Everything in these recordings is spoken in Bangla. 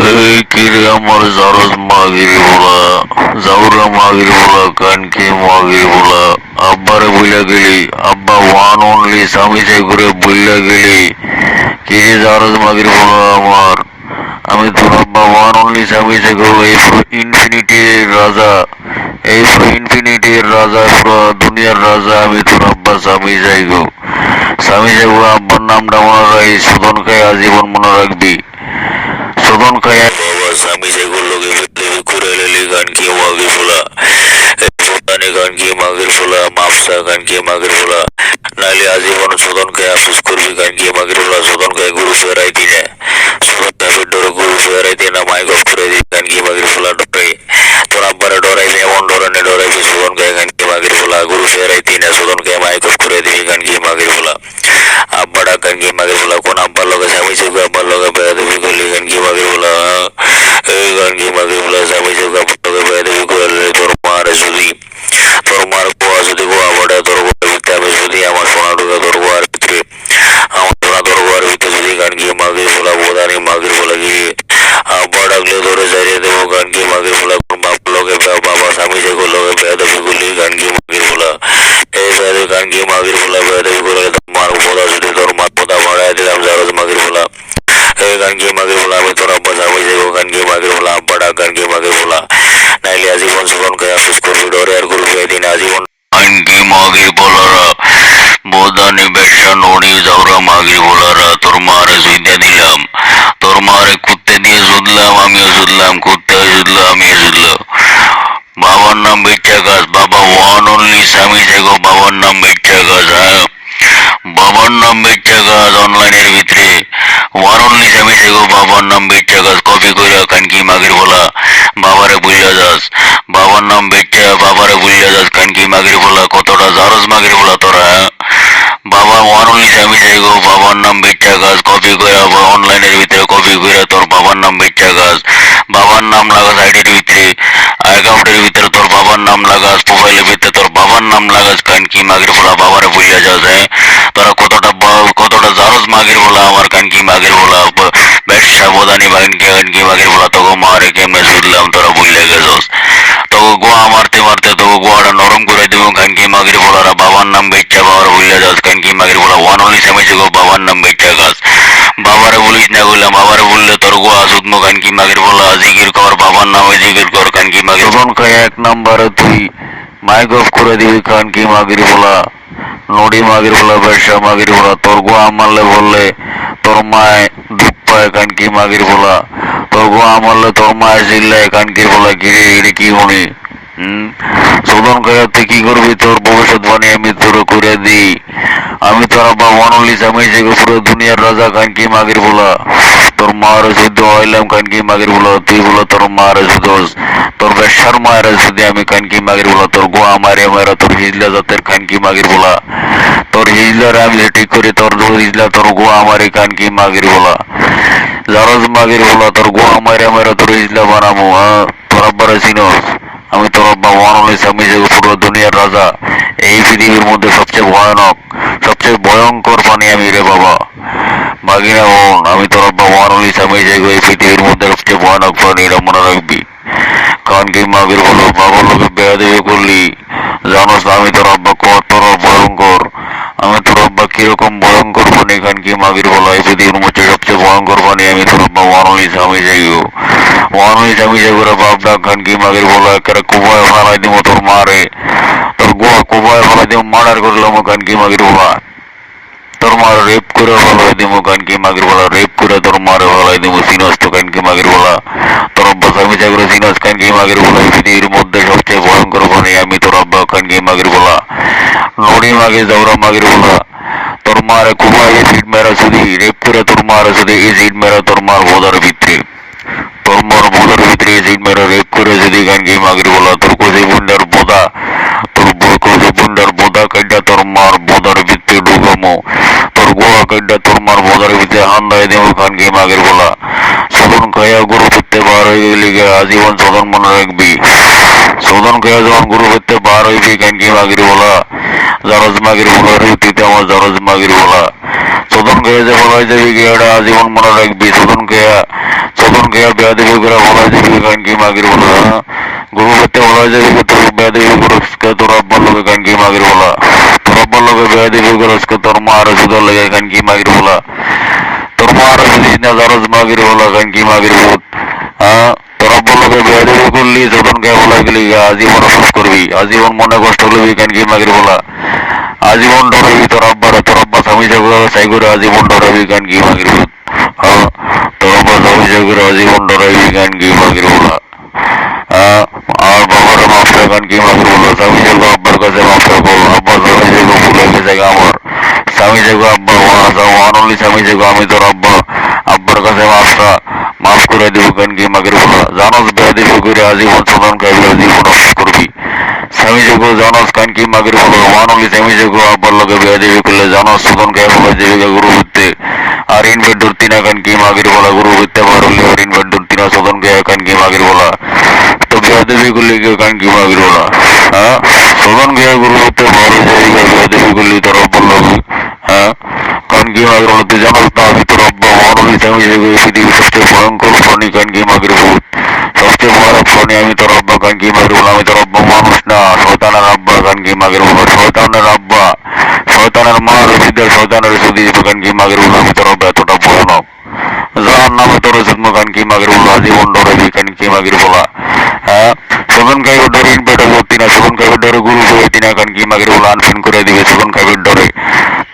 এই কিরে আমার জারজ মাগিরি বলা জাউরা মাগিরি বলা কানকি মাগিরি বলা আব্বারে বইলা গেলি আব্বা ওয়ান অনলি স্বামী চাই করে বইলা গেলি কিরে জারজ মাগিরি বলা আমার আমি তোর আব্বা ওয়ান অনলি স্বামী চাই করবো এই ইনফিনিটির রাজা এই ইনফিনিটির রাজা পুরো দুনিয়ার রাজা আমি তোর আব্বা স্বামী চাই গো স্বামী চাই গো আব্বার নামটা মনে রাখি সুদন খাই আজীবন মনে রাখবি সুদন খাই বাবা স্বামী যেগুলো লোকে ঘুরে লেলি গান কি মাগির ফোলা গান কি মাগির ফোলা মাফসা গান কি মাগির ফোলা নাইলে আজীবন সুদন খাই আফিস করবি গান কি মাগির ফোলা সুদন খাই গুরু ফেরাই দিনে সুদন খাই ডরে গুরু ফেরাই দিয়ে না মাইক অফ করে দিই গান কি মাগির ফোলা ডরে তোর আব্বারে ডরাইবি এমন ধরনের ডরাইবি সুদন খাই গান কি মাগির ফোলা গুরু ফেরাই দিনে সুদন খাই মাইক অফ করে দিবি গান কি মাগির ফোলা আব্বাটা গান কি মাগির ফোলা কোন আব্বার লগে স্বামী চেয়ে আব্বার লগে বেড়াদেবি করলি গান কি মাগির ফোলা এই গান কি মাগির ফোলা স্বামী চেয়ে আব্বার লগে বেড়াদেবি করলে তোর মারে যদি তোর মার কোয়া যদি গোয়া বড়ে তোর গোয়া ভিতরে আমি যদি আমার সোনা ঢুকে তোর গোয়ার ভিতরে আমার সোনা তোর গোয়ার ভিতরে যদি গান কি মাগির ফোলা বোধানি মাগির ফোলা গিয়ে আব্বা ডাকলে ধরে জারিয়ে দেবো গান কি মাগির ফোলা কোন বাপ লগে বাবা স্বামী চেয়ে লগে বেড়াদেবি করলি গান কি মাগির ফোলা এই বেড়ে গান কি মাগির ফোলা বেড়াদেবি করলে মার বোধা যদি তোর মার বোধা বাড়াই দিলাম জারজ মাগির ফোলা এই গান কি মাগির ফোলা আমি তোর আব্বা স্বামী যাইব গান কি মাগির ফোলা আব্বা ডাক গান কি মাগির ফোলা নাইলে আজীবন সুগন কে অফিস করবি ডরে আর করবি এদিন আজীবন গান কি মাগির ফোলারা বোধানি বেশা নড়ি যাওরা মাগির ফোলারা তোর মারে সুইদা দিলাম তোর মারে কুত্তে দিয়ে শুধলাম আমিও শুধলাম কুত্তে শুধলো আমিও শুধলো বাবার নাম বেচ্চা গাছ বাবা ওয়ান অনলি স্বামী যাইগো বাবার নাম বেচ্চা গাছ হ্যাঁ বাবার নাম বেচ্চা গাছ অনলাইনের ভিতরে ওয়ান অনলি স্বামী যাইগো বাবার নাম বেচ্চা গাছ কপি কইরা কানকি মাগির বলা বাবারে বুঝা যাস বাবার নাম বেচ্চা বাবারে বুঝা যাস কানকি মাগির বলা কতটা জারজ মাগির বলা তোরা বাবা ওয়ান অনলি স্বামী যাইগো বাবার নাম বেচ্চা গাছ কপি কইরা অনলাইনের ভিতরে কপি কইরা তোর বাবার নাম বেচ্চা গাছ বাবার নাম লাগাস আইডির ভিতরে অ্যাকাউন্টের ভিতরে তোর বাবার নাম লাগাস প্রোফাইলের ভিতরে তোর বাবার নাম লাগাস কানকি মাগির বলা বাবারে বুঝা যাস হ্যাঁ তোরা কতটা জারজ মাগির বলা আমার কানকি মাগির বলা ব্যবসা বোধানি কানকি মাগির বলা তোকে মারে কেমনে শুধলাম তোরা বুঝলে গেছস তোকে গোয়া মারতে মারতে তোকে গোয়াটা নরম করে দেবো কানকি মাগির বলারা বাবার নাম বেচ্চা বাবার বুঝলে যাস কানকি মাগির বলা ওয়ান অনলি স্বামী গো বাবার নাম বেচ্চা গাছ বাবারে বলিস না বললাম বাবারে বললে তোর গোয়া সুদমো কানকি মাগির বলা জিকির কর বাবার নামে জিকির কর কানকি মাগির তখন খাই এক নম্বরে তুই মাইক অফ করে দিবি কানকি মাগির বলা নড়ি মাগির বলা ব্যবসা মাগির বলা তোর গোয়া মারলে বললে তোর মায় দুঃখ পায় কানকি মাগির বলা তোর গোয়া মারলে তোর মায় চিল্লায় কানকির বলা কিরে এরে কি শুনি শোধন করে তুই কি করবি তোর ভবিষ্যৎ বাণী আমি তোর করে দিই আমি তোর আব্বা ওয়ান অনলি স্বামী থেকে পুরো দুনিয়ার রাজা কানকি মাগির বলা তোর মার শুদ্ধ হইলাম কানকি মাগির বলা তুই বলো তোর মার শুদ্ধ তোর ব্যবসার মায়ের শুদ্ধ আমি কানকি মাগির বলা তোর গোয়া মারে মারা তোর হিজলা জাতের কানকি মাগির বলা তোর হিজলার আমি ঠিক করি তোর হিজলা তোর গোয়া মারে কানকি মাগির বলা জারজ মাগির বলা তোর গোয়া মারে মারা তোর হিজলা বানাবো হ্যাঁ তোর আব্বারে চিনস আমি তোর আব্বা ওয়ান অনলি স্বামী যে পুরো দুনিয়ার রাজা এই পৃথিবীর মধ্যে সবচেয়ে ভয়ানক সবচেয়ে ভয়ঙ্কর প্রাণী আমি রে বাবা বাগিনা বোন আমি তোর আব্বা ওয়ান অনলি স্বামী যে এই পৃথিবীর মধ্যে সবচেয়ে ভয়ানক প্রাণী এরা মনে রাখবি কানকি মাগির বলো বাবার লোকে বেয়াদবি করলি জানোস আমি তোর আব্বা কতটা ভয়ঙ্কর আমি তোর আব্বা কিরকম ভয়ঙ্কর প্রাণী কানকি মাগির বলা এই পৃথিবীর মধ্যে সবচেয়ে ভয়ঙ্কর প্রাণী আমি তোর আব্বা ওয়ান অনলি স্বামী যাইও ওয়ান অনলি স্বামী যাই করে বাপ ডাক কানকি মাগির বলা একেবারে কুবায় ফালাই দিব তোর মারে তোর গোয়া কুবায় ফালাই দিব মার্ডার করলাম কানকি মাগির বলা তোর মার রেপ করে ফেলাই দিব কানকি মাগির বলা রেপ করে তোর মারে ফেলাই দিব সিনস তো কানকি মাগির বলা তোর আব্বা স্বামী যাই করে সিনস কানকি মাগির বলা এই পৃথিবীর মধ্যে সবচেয়ে ভয়ঙ্কর প্রাণী আমি তোর আব্বা কানকি মাগির বলা নড়ি মাগে যাওরা মাগির বলা তোর মারে কুবায় এসিড মেরা শুধু রেপ করে তোর মারে শুধু এসিড মেরা তোর মার বোধার ভিতরে তোর মার বোধার ভিতরে এসিড মেরা রেপ করে যদি কানকি মাগির বলা তোর কোসে বুন্ডার বোধা তোর কোসে বুন্ডার বোধা কাইটা তোর মার বোধার ভিতরে ঢুকামো তোর গোড়া কাইটা তোর মার বোধার ভিতরে হান্দায় দেব কানকি মাগির বলা শোধন খাইয়া গরু করতে বার হয়ে গেলি আজীবন শোধন মনে রাখবি শোধন খাইয়া যখন গরু করতে বার হইবি কানকি মাগির বলা জারজ মাগির বলা রীতিতে আমার জারজ মাগির বলা শোধন খাইয়া যে বলা যাবি এটা আজীবন মনে রাখবি শোধন সুদন খেয়া বেয়াদবি করে বলা যাবি কান কি মাগির বলা গরু করতে বলা যাবি তোর বেয়াদবি করসকে তোর আব্বার লোকে কান কি মাগির বলা তোর আব্বার লোকে বেয়াদবি করসকে তোর মা আর সুদর লেগে কান কি মাগির বলা তোর মা আর যদি না জারজ মাগির বলা কান কি মাগির ভূত হ্যাঁ তোর আব্বার লোকে বেয়াদবি করলি সুদন খেয়া বলা গেলি আজীবন অসুখ করবি আজীবন মনে কষ্ট লবি কান কি মাগির বলা আজীবন ডরাবি তোর আব্বা স্বামী সাই করে আজীবন ডরাবি কান কি মাগির ভূত হ্যাঁ তোর আব্বা স্বামী সাই করে আজীবন ডরাবি কান কি মাগির বলা হ্যাঁ আর বাবার মাফ কান কি মাগির বলা স্বামী সাইগো আব্বার কাছে মাফ রাখো আব্বা স্বামী সাইগো ভুলে গেছে আমার স্বামী সাইগো আব্বা ওয়ান অনলি স্বামী সাইগো আমি তোর আব্বার কাছে মাফ করে দিব কান কি মাগির বলা জানোস বেয়াদবি করে আজীবন শোধন খাইবি আজীবন অফিস করবি স্বামী যেগো জানোস কান কি মাগির বলো ওয়ান অনলি স্বামী যেগো আব্বার লগে বেয়াদবি করলে জানোস শোধন খাই বলে জীবিকা গুরু করতে আর ইনভেট ধরতি না কান কি মাগির বলা গুরু করতে পারলি আর ইনভেট ধরতি না শোধন খাই কান কি মাগির বলা তো বেয়াদবি করলে কেউ কান কি মাগির বলা হ্যাঁ শোধন খাই গুরু করতে পারলি জীবিকা বেয়াদবি করলি তোর আব্বার লগে হ্যাঁ কান কি মাগির বলা তুই জানোস না আমি তোর আব্বা ওয়ান অনলি স্বামী যেগো এই পৃথিবীর সবচেয়ে ভয়ঙ্কর প্রাণী কান কি মাগির ভূত সবচেয়ে ভয়ানক প্রাণী আমি তোর আব্বা কান কি মাগির বলা আমি তোর আব্বা মানুষ না শয়তানের আব্বা কান কি মাগির বলা শয়তানের আব্বা শয়তানের মা রশিদের শয়তানের সুদি কান কি মাগির বলা আমি তোর আব্বা এতটা ভয়ানক যার নামে তোর জন্ম কান কি মাগির বলা জীবন ডরাবি কান কি মাগির বলা হ্যাঁ শোভন খাইবে ডরে ইনভেটার করতি না শোভন খাইবে ডরে গুরু হইতি না কান কি মাগির বলা আনফিন করে দিবে শোভন খাইবে ডরে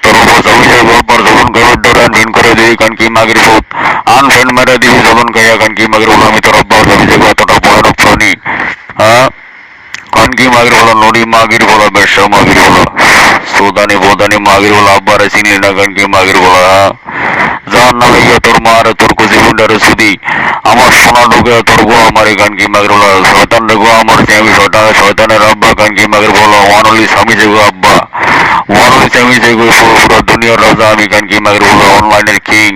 তোর উপর স্বামী যাইব পর শোভন খাইবে ডরে আনফিন করে দিবি কান কি মাগির ভূত আনফিন মেরে দিবি শোভন খাইয়া কান কি মাগির বলা আমি তোর আব্বা স্বামী যাইব এতটা ভয়ানক প্রাণী হ্যাঁ কান কি মাগির বলা নড়ি মাগির বলা বেশ্যা মাগির বলা সোদানি বোদানি মাগির বলা আব্বারে চিনলি না কান কি মাগির বলা হ্যাঁ যার নামে গিয়া তোর মা আর তোর কুচি বুন্ডারে সুদি আমার সোনা ঢুকে তোর গো আমার কান কি মাগির বলা শয়তান রে গো আমার আমি শয়তানের আব্বা কান কি মাগির বলা ওয়ান অনলি স্বামী যেগো আব্বা ওয়ান অনলি স্বামী যেগো পুরো দুনিয়ার রাজা আমি কান কি মাগির বলা অনলাইনের কিং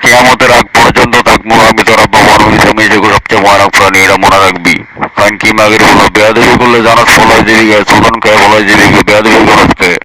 কিয়ামতের আগ পর্যন্ত থাকবো আমি তোর আব্বা ওয়ান অনলি স্বামী যেগো সবচেয়ে ভয়ানক প্রাণী এটা মনে রাখবি কান কি মাগির বলা বেয়াদবি করলে জানাস বলাই দিবি সুদন খায় বলাই দিবি বেয়াদবি করতে